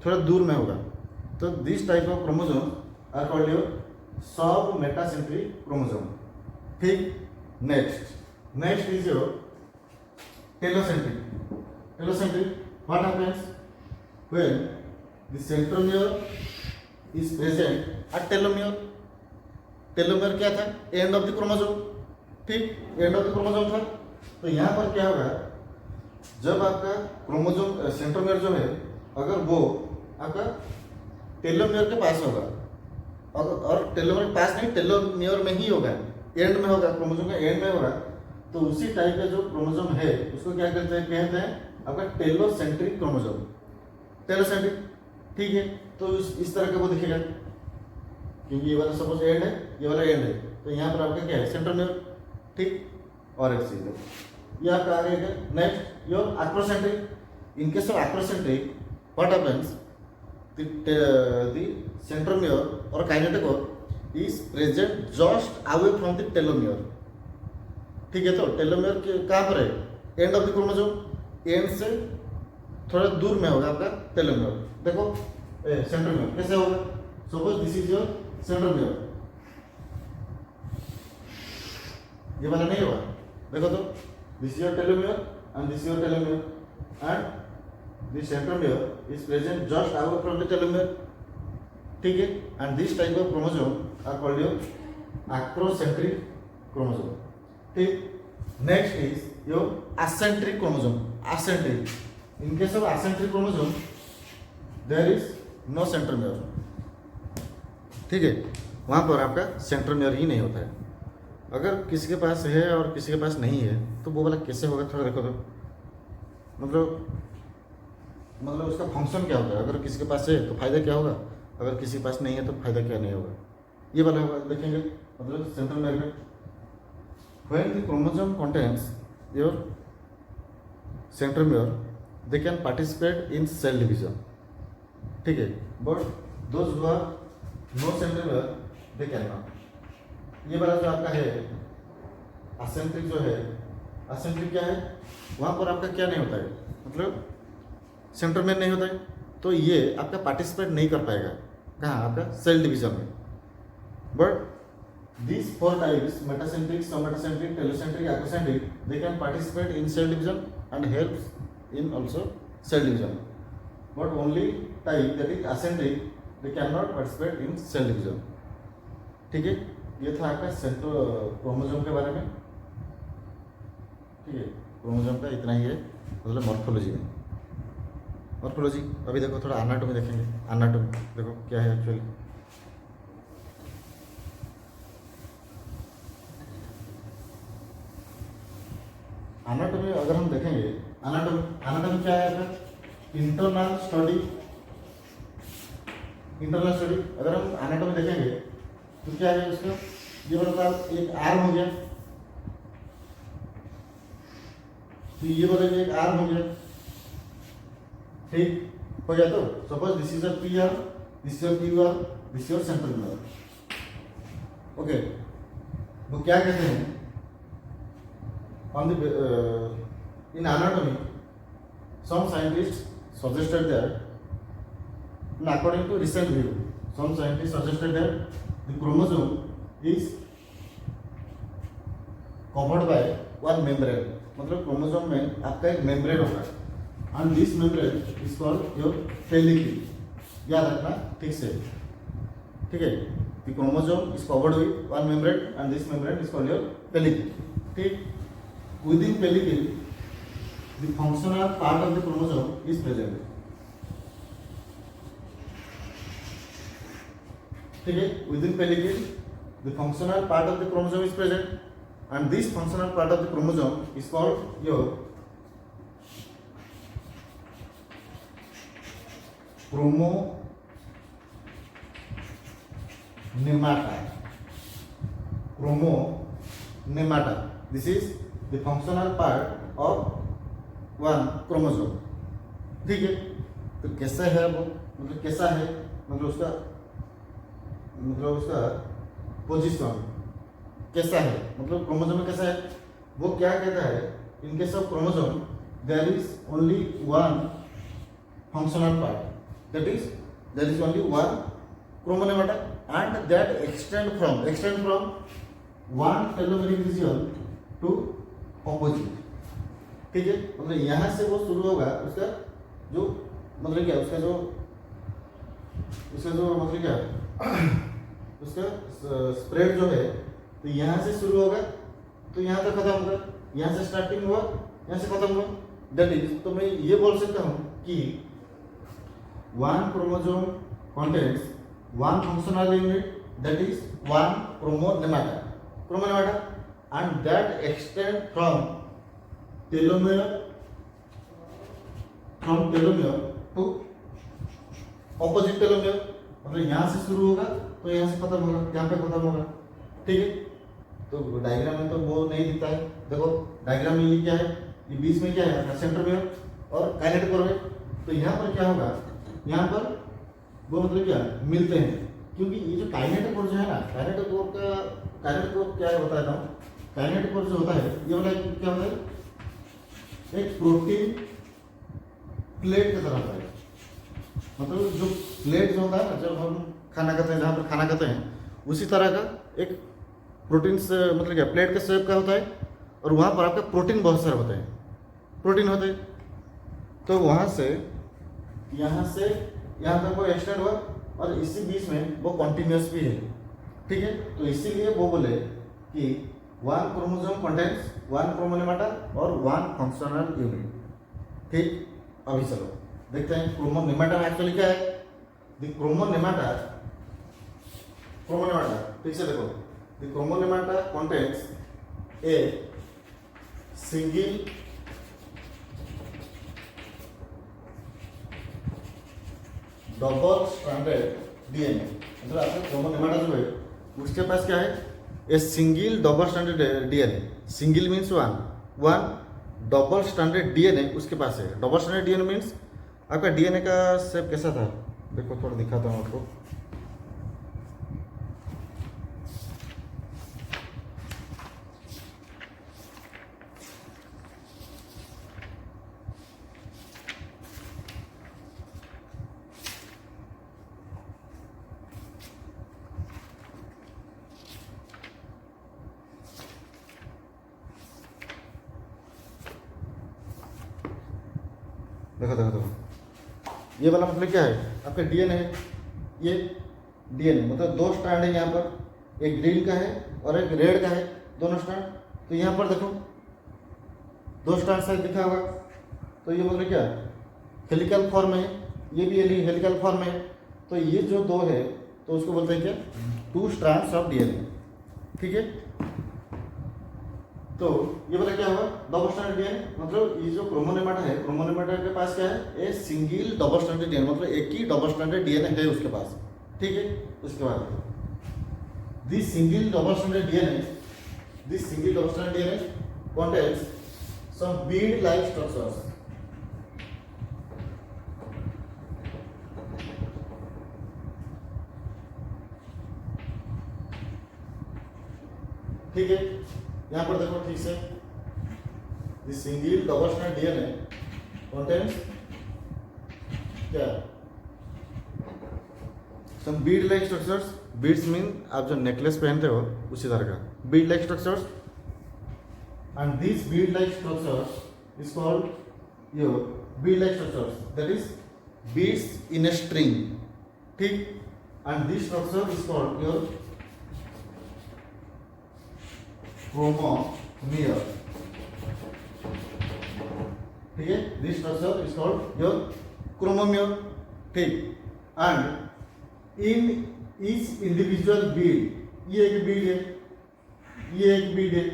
A: थोड़ा दूर में होगा, तो this type of chromosome are called your sub metacentric chromosome. ठीक, next is your telocentric. What happens when the centromere is present at telomere. Telomere क्या था? End of the chromosome. ठीक, एंड ऑफ द क्रोमोसोम था, तो यहाँ पर क्या होगा, जब आपका क्रोमोसोम सेंट्रोमियर जो है अगर वो आपका टेलोमियर के पास होगा, और टेलोमियर के पास नहीं, टेलोमियर में ही होगा, एंड में होगा, क्रोमोसोम का एंड में होगा, तो उसी टाइप का जो क्रोमोसोम है उसको क्या कहते हैं आपका टेलोसेंट्रिक क्रोमोसोम। टेलोसेंट्रिक, ठीक है, तो इस तरह का वो दिखेगा, क्योंकि ये वाला सपोज एंड है, ये वाला एंड है, तो यहाँ पर आपका क्या है? सेंट्रोमियर। ठीक, और एक चीज ये आपका आ गया। Next your acrocentric. In case of acrocentric what happens, the centromere or kinetochore is present just away from the telomere। ठीक है, तो टेलोमियर कहाँ पर है? And of the chromosome, and से थोड़ा दूर में होगा आपका टेलोमियर। देखो सेंट्रोमियर कैसे होगा, suppose this is your centromere, ये वाला नहीं होगा, देखो तो this is your telomere and this is your telomere, and the centromere is present just away from the telomere। ठीक है, and this type of chromosome are called your acrocentric chromosome। ठीक, next is your acentric chromosome। acentric, in case of acentric chromosome there is no centromere। ठीक है, वहाँ पर आपका centromere ही नहीं होता है। अगर किसी के पास है और किसी के पास नहीं है तो वो वाला कैसे होगा, थोड़ा देखो तो मतलब उसका फंक्शन क्या होगा। अगर किसी के पास है तो फायदा क्या होगा, अगर किसी के पास नहीं है तो फायदा क्या नहीं होगा, ये वाला होगा। देखेंगे मतलब सेंट्रोमियर में when the chromosome contains your centromere they can participate in cell division. ठीक है, but those who have no centromere they can not. ये वाला जो आपका है असेंट्रिक जो है, असेंट्रिक क्या है, वहाँ पर आपका क्या नहीं होता है, मतलब सेंट्रोमियर नहीं होता है, तो ये आपका पार्टिसिपेट नहीं कर पाएगा कहाँ, आपका सेल डिवीजन में। But this 4 types metacentric, submetacentric, telocentric, acrocentric they can participate in cell division and helps in also cell division, but only type that is acentric they can not participate in cell division. ठीक है, ये था आपका chromosome के बारे में। ठीक है, क्रोमोसोम का इतना ही है, मतलब मॉर्फोलॉजी में। मॉर्फोलॉजी अभी देखो, थोड़ा एनाटॉमी देखेंगे। एनाटॉमी देखो क्या है एक्चुअली। एनाटॉमी अगर हम देखेंगे, एनाटॉमी क्या है आपका? Internal study. अगर हम एनाटॉमी देखेंगे तो क्या है उसका, ये मतलब एक आर्म हो गया, तो ये बोलेंगे एक आर्म हो गया। ठीक हो गया, तो suppose this is a P R, this is a Q R, this is your centromere. Okay, वो क्या कहते हैं on the in anatomy some scientist suggested that according to recent view, some scientist suggested that the chromosome is covered by one membrane. मतलब chromosome में आपका एक membrane होगा, and this membrane is called your pellicle। याद रखना ठीक से, ठीक है। The chromosome is covered with one membrane and this membrane is called your pellicle। ठीक, within pellicle the functional part of the chromosome is present। ठीक है, within pellicle the functional part of the chromosome is present and this functional part of the chromosome is called your chromonemata। This is the functional part of one chromosome। ठीक है। तो कैसा है वो, मतलब कैसा है, मतलब उसका पोजीशन कैसा है, मतलब क्रोमोसोम कैसा है। वो क्या कहता है, in case of chromosome there is only one functional part, that is there is only one chromonemata and that extend from one telomeric region to opposite. ठीक है, मतलब यहाँ से वो शुरू होगा उसका जो मतलब क्या उसका जो मतलब क्या उसका स्प्रेड जो है, तो यहाँ से शुरू होगा तो यहाँ तक खत्म होगा, यहाँ से स्टार्टिंग हुआ यहाँ से खत्म हुआ, दैट इज। तो मैं ये बोल सकता हूँ कि one chromosome contains one functional unit, that is one chromonemata and that extend from telomere to opposite telomere, मतलब यहाँ से शुरू होगा तो यहाँ से खत्म होगा, यहाँ पे खत्म होगा। ठीक है, तो डायग्राम में तो वो नहीं दिखता है, देखो डायग्राम में ये क्या है, ये बीच में क्या है, सेंट्रोमियर और काइनेटोकोर है। तो यहाँ पर क्या होगा, यहाँ पर वो मतलब क्या मिलते हैं, क्योंकि ये जो काइनेटोकोर जो है ना, काइनेटोकोर क्या होता है, काइनेटोकोर जो होता है ये वाला क्या होता है, एक प्रोटीन प्लेट की तरह होता है। मतलब जो प्लेट जो होता है ना, जब हम खाना खाते हैं, जहाँ पर खाना खाते हैं, उसी तरह का एक प्रोटीन से मतलब क्या प्लेट के शेप का होता है, और वहाँ पर आपका प्रोटीन बहुत सारे होते हैं, प्रोटीन होते हैं। तो वहाँ से यहाँ तक वो एक्सटेंड हुआ और इसी बीच में वो कॉन्टिन्यूस भी है। ठीक है, तो इसीलिए वो बोले कि वन क्रोमोसोम कंटेन्स वन क्रोमोनेमाटा और वन फंक्शनल यूनिट। ठीक, अभी चलो देखते हैं क्रोमोनेमाटा में एक्चुअली क्या है। द क्रोमोनेमाटा ठीक से देखो, the chromonemata contains a single double stranded DNA. मतलब आपका क्रोमोनेमाटा जो है उसके पास क्या है, a single double stranded DNA. Single means one double stranded DNA उसके पास है। डबल स्ट्रैंडेड डीएनए मीन्स आपका डीएनए का शेप कैसा था, देखो थोड़ा दिखाता हूँ आपको। देखो ये वाला मतलब क्या है, आपका डीएनए है, ये डीएनए मतलब दो स्ट्रैंड है यहाँ पर, एक ग्रीन का है और एक रेड का है, दोनों स्ट्रैंड। तो यहाँ पर देखो दो स्ट्रैंड साइड दिखा होगा, तो ये मतलब क्या हेलिकल फॉर्म है, ये भी हेलिकल फॉर्म है। तो ये जो दो है तो उसको बोलते हैं क्या, टू स्ट्रैंड्स ऑफ डीएनए। ठीक है, तो ये पता क्या होगा, डबल स्ट्रैंडेड डीएनए। मतलब ये जो क्रोमोनेमाटा है, क्रोमोनेमाटा के पास क्या है, a single double stranded DNA, मतलब एक ही डबल स्ट्रैंडेड डीएनए है उसके पास। ठीक है, उसके बाद this single double stranded DNA contains some bead like structures। ठीक है, यहाँ पर देखो ठीक से, this single double strand DNA contains क्या, some bead like structures. Beads mean आप जो नेकलेस पहनते हो उसी तरह का bead like structures, and this bead like structures is called your bead like structures, that is beads in a string. ठीक, and this structure is called your chromomere. ठीक है, this structure is called your chromomere. ठीक, and in each individual bead, ये एक बीड है, ये एक बीड है,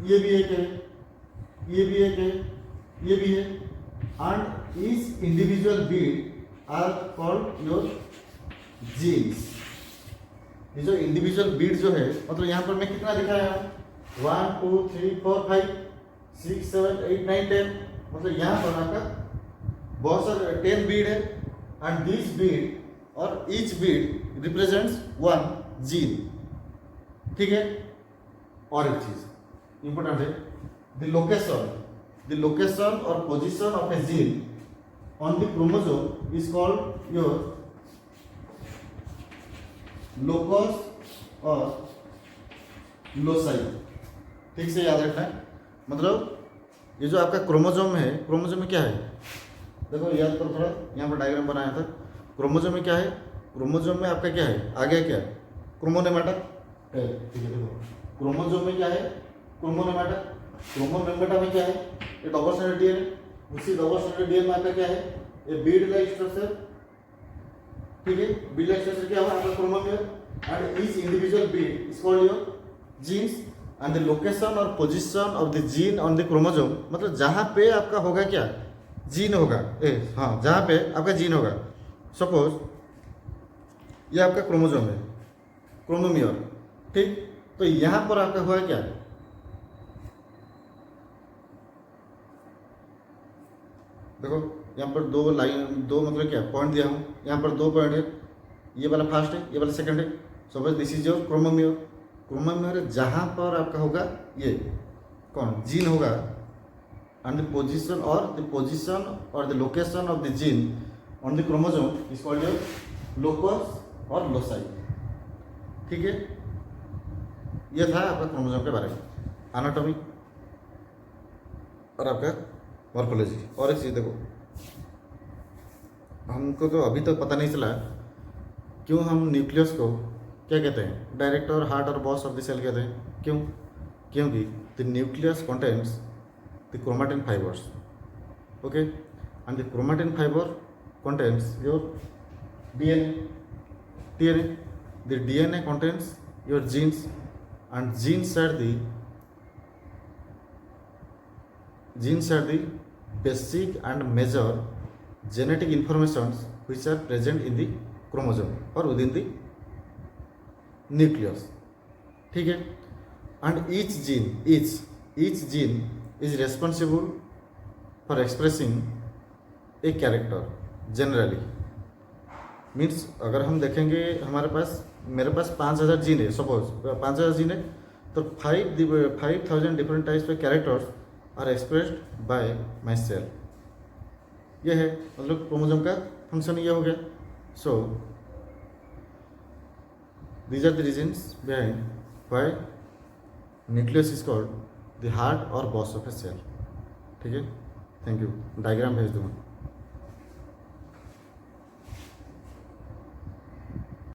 A: ये भी एक है, ये भी एक है, ये भी है, and each individual bead are called your genes. ये जो इंडिविजुअल बीड जो है, मतलब यहाँ पर मैं कितना दिखाया हूँ, 1 2 3 4 5 6 7 8 9 10, मतलब यहाँ पर आपका बहुत सारे 10 बीड है एंड दिस बीड और each Beed represents one gene, ठीक है। और एक चीज इंपॉर्टेंट है, द लोकेशन और position of A gene on the chromosome is called your locus और लोसाई। ठीक से याद रखना है, मतलब ये जो आपका क्रोमोसोम है, क्रोमोसोम में क्या है, देखो याद करो थोड़ा, यहाँ पर डायग्राम बनाया था। क्रोमोसोम में क्या है, क्रोमोसोम में आपका क्या है, आगे क्या है, क्रोमोनेमाटा, ठीक है। देखो क्रोमोसोम में क्या है, क्रोमोनेमाटा, क्रोमोनेमाटा में क्या है, ये डबल स्ट्रैंडेड डीएनए, उसी डबल स्ट्रैंडेड डीएनए में आपका क्या है, ये बीड लाइक स्ट्रक्चर, ठीक है। बीड लाइक स्ट्रक्चर क्या हुआ आपका chromosome, and each individual bead is called your genes and the location और position of the gene on the chromosome, मतलब जहाँ पे आपका होगा क्या, जीन होगा, हाँ जहाँ पे आपका जीन होगा। सपोज ये आपका क्रोमोसोम है, क्रोमोमियर, ठीक। तो यहाँ पर आपका हुआ क्या, देखो यहाँ पर दो लाइन, दो मतलब क्या पॉइंट दिया हूँ, यहाँ पर दो पॉइंट है, ये वाला फर्स्ट है, ये वाला सेकंड है। Suppose this is your chromomere, chromomere जहाँ पर आपका होगा ये कौन जीन होगा, and the position or the location of the gene on the chromosome is called your locus और loci, ठीक है। ये था आपका क्रोमोसोम के बारे में, एनाटॉमी और आपका मॉर्फोलॉजी। और एक चीज़ देखो, हमको तो अभी तक पता नहीं चला क्यों हम न्यूक्लियस को क्या कहते हैं, director, heart or boss of the cell कहते हैं, क्यों, क्योंकि the nucleus contains the chromatin fibers, okay, and the chromatin fiber contains your DNA, the DNA contains your genes, and genes are the basic and major genetic informations which are present in the chromosome or within the nucleus, ठीक है। and each gene is responsible for expressing a character generally, means अगर हम देखेंगे हमारे पास, मेरे पास 5000 gene है, सपोज 5000 जीन है, तो 5000 डिफरेंट टाइप्स के characters are expressed by my cell. ये है मतलब क्रोमोसोम का फंक्शन, ये हो गया। So these are the reasons behind why nucleus is called the heart or boss of a cell, ठीक है। थैंक यू, डायग्राम भेज दूँगा।